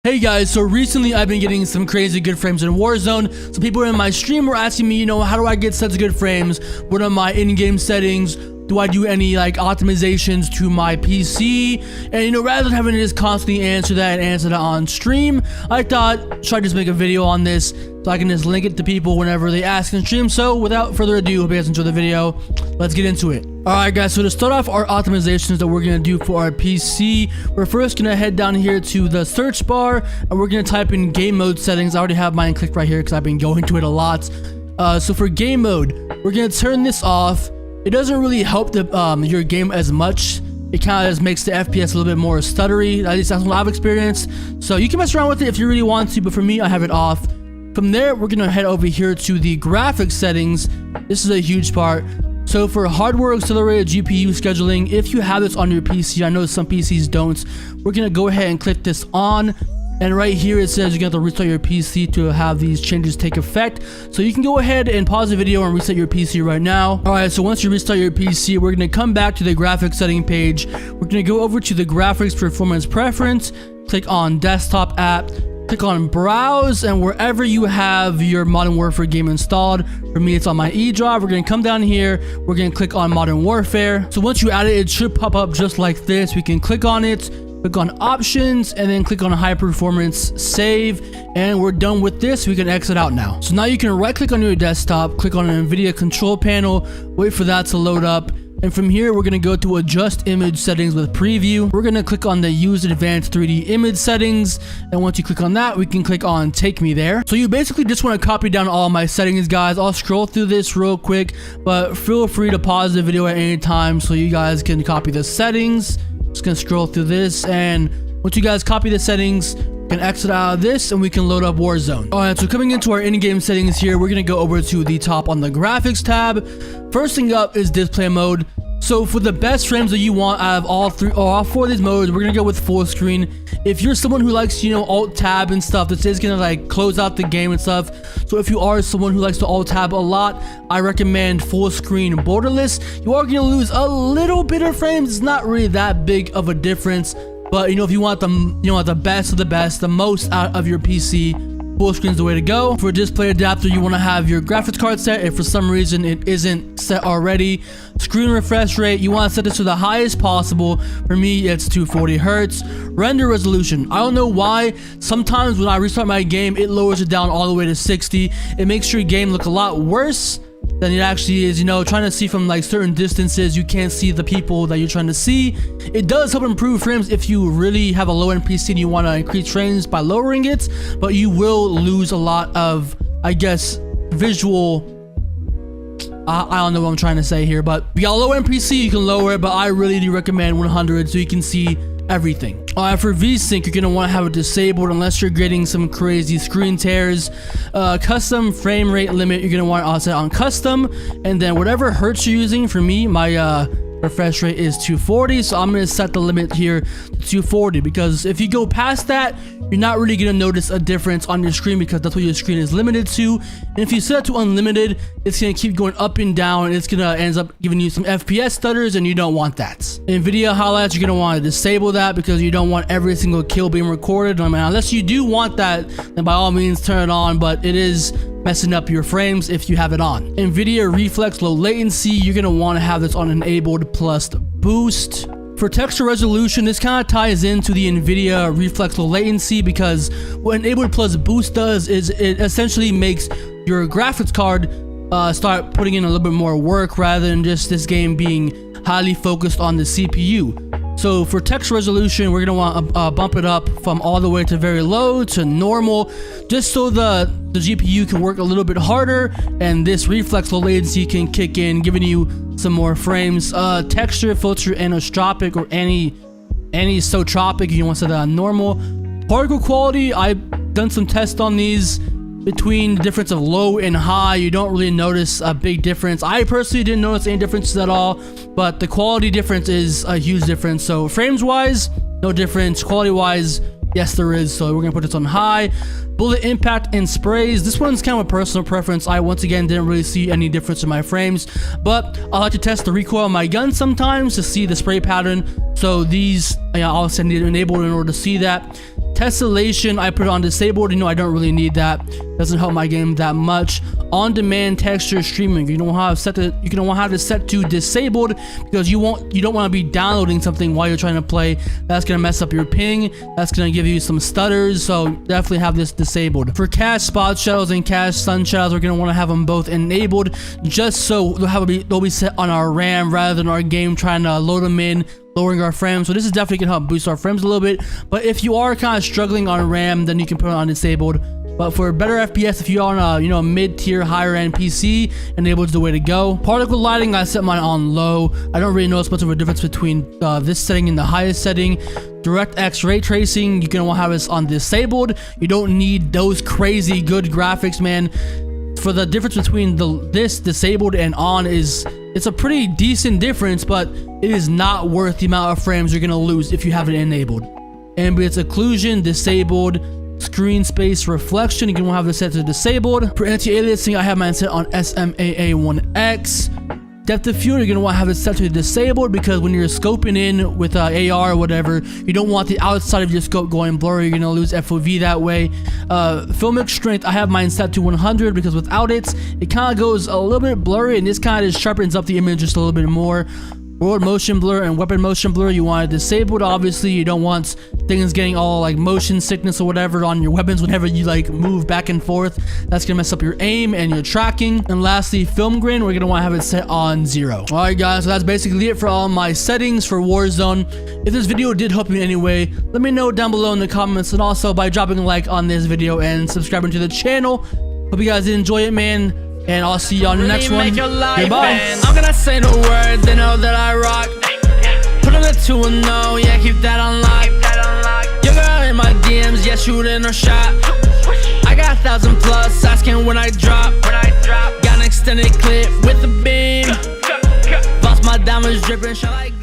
Hey guys, so recently I've been getting some crazy good frames in Warzone. Some people in my stream were asking me, how do I get such good frames? What are my in-game settings? Do I do any optimizations to my PC? And rather than having to just constantly answer that on stream, I thought, should I just make a video on this so I can just link it to people whenever they ask in stream? So without further ado, hope you guys enjoy the video. Let's get into it. Alright guys, so to start off our optimizations that we're going to do for our PC, we're first going to head down here to the search bar and we're going to type in game mode settings. I already have mine clicked right here because I've been going to it a lot. So for game mode, we're going to turn this off. It doesn't really help your game as much. It kind of just makes the FPS a little bit more stuttery. At least that's what I've experienced. So you can mess around with it if you really want to, but for me, I have it off. From there, we're going to head over here to the graphics settings. This is a huge part. So for hardware accelerated GPU scheduling, if you have this on your PC, I know some PCs don't, we're going to go ahead and click this on. And right here it says you're going to have to restart your PC to have these changes take effect. So you can go ahead and pause the video and reset your PC right now. Alright, so once you restart your PC, we're going to come back to the graphics setting page. We're going to go over to the graphics performance preference, click on desktop app, click on browse, and wherever you have your Modern Warfare game installed, for me it's on my E drive, we're going to come down here, we're going to click on Modern Warfare. So once you add it, it should pop up just like this. We can click on it, click on options, and then click on high performance save, and we're done with this. We can exit out now. So now you can right click on your desktop, click on an NVIDIA control panel, wait for that to load up. And from here, we're going to go to adjust image settings with preview. We're going to click on the use advanced 3D image settings. And once you click on that, we can click on take me there. So you basically just want to copy down all my settings, guys. I'll scroll through this real quick, but feel free to pause the video at any time so you guys can copy the settings. Just going to scroll through this. And once you guys copy the settings, we can exit out of this and we can load up Warzone. Alright, so coming into our in-game settings here, we're going to go over to the top on the graphics tab. First thing up is display mode. So for the best frames that you want out of all four of these modes, we're going to go with full screen. If you're someone who likes, alt tab and stuff, this is going to close out the game and stuff. So if you are someone who likes to alt tab a lot, I recommend full screen borderless. You are going to lose a little bit of frames. It's not really that big of a difference. But if you want the best of the best, the most out of your PC, full screen is the way to go. For display adapter, you want to have your graphics card set. If for some reason it isn't set already, screen refresh rate, you want to set this to the highest possible. For me, it's 240 hertz. Render resolution, I don't know why. Sometimes when I restart my game, it lowers it down all the way to 60. It makes your game look a lot worse than it actually is. Trying to see from certain distances, you can't see the people that you're trying to see. It does help improve frames if you really have a low-end PC and you want to increase frames by lowering it, but you will lose a lot of, I guess, visual. I don't know what I'm trying to say here, but if you got a low-end PC, you can lower it, but I really do recommend 100 so you can see everything. For VSync, you're going to want to have it disabled unless you're getting some crazy screen tears. Custom frame rate limit, you're going to want to set on custom, and then whatever hertz you're using. For me, my refresh rate is 240, so I'm going to set the limit here to 240 because if you go past that, you're not really going to notice a difference on your screen because that's what your screen is limited to. And if you set it to unlimited, it's going to keep going up and down, and it's going to end up giving you some FPS stutters, and you don't want that. NVIDIA highlights, you're going to want to disable that because you don't want every single kill being recorded. Unless you do want that, then by all means turn it on, but it is messing up your frames if you have it on. NVIDIA reflex low latency, you're going to want to have this on enabled plus boost. For texture resolution, this kind of ties into the NVIDIA reflex low latency because what enabled plus boost does is it essentially makes your graphics card start putting in a little bit more work rather than just this game being highly focused on the CPU. So for texture resolution, we're going to want to bump it up from all the way to very low to normal, just so the GPU can work a little bit harder and this reflex low latency can kick in, giving you some more frames. Texture filter anisotropic or anisotropic, you want to set that on normal. Particle quality, I've done some tests on these. Between the difference of low and high, you don't really notice a big difference. I personally didn't notice any differences at all, but the quality difference is a huge difference. So frames wise, no difference. Quality wise, yes there is. So we're gonna put this on high. Bullet impact and sprays, this one's kind of a personal preference. I once again didn't really see any difference in my frames, but I like to test the recoil of my gun sometimes to see the spray pattern. So these, I'll send it enabled in order to see that. Tessellation, I put it on disabled. You know, I don't really need that. Doesn't help my game that much. On-demand texture streaming, you don't have it set to disabled because you don't want to be downloading something while you're trying to play. That's gonna mess up your ping. That's gonna give you some stutters. So definitely have this disabled. For cache spot shadows and cache sun shadows, we're gonna want to have them both enabled, just so they'll be set on our RAM rather than our game trying to load them in, lowering our frames. So this is definitely gonna help boost our frames a little bit. But if you are kind of struggling on RAM, then you can put it on disabled. But for better FPS, if you're on a mid-tier, higher-end PC, enable is the way to go. Particle lighting, I set mine on low. I don't really notice much of a difference between this setting and the highest setting. DirectX ray tracing, you can want to have this on disabled. You don't need those crazy good graphics, man. For the difference between this disabled and on it's a pretty decent difference, but it is not worth the amount of frames you're gonna lose if you have it enabled. Ambient occlusion disabled. Screen space reflection, you can have this set to disabled. For anti-aliasing, I have mine set on SMAA1X. Depth of field, you're gonna want to have it set to disabled because when you're scoping in with AR or whatever, you don't want the outside of your scope going blurry. You're gonna lose FOV that way. Filmic strength, I have mine set to 100 because without it kind of goes a little bit blurry, and this kind of just sharpens up the image just a little bit more. World motion blur and weapon motion blur, you want it disabled. Obviously, you don't want things getting all like motion sickness or whatever on your weapons whenever you like move back and forth. That's gonna mess up your aim and your tracking. And lastly, film grain, we're gonna want to have it set on 0. All right, guys, so that's basically it for all my settings for Warzone. If this video did help you in any way, let me know down below in the comments, and also by dropping a like on this video and subscribing to the channel. Hope you guys did enjoy it, man. And I'll see you on the next one. Goodbye. I'm gonna say the word, they know that I rock. Put on the 2 and 0, yeah, keep that on lock. Your girl in my DMs, yeah, shooting her shot. I got 1,000 plus, asking when I drop. Got an extended clip with the beam. Boss my diamonds dripping, shine like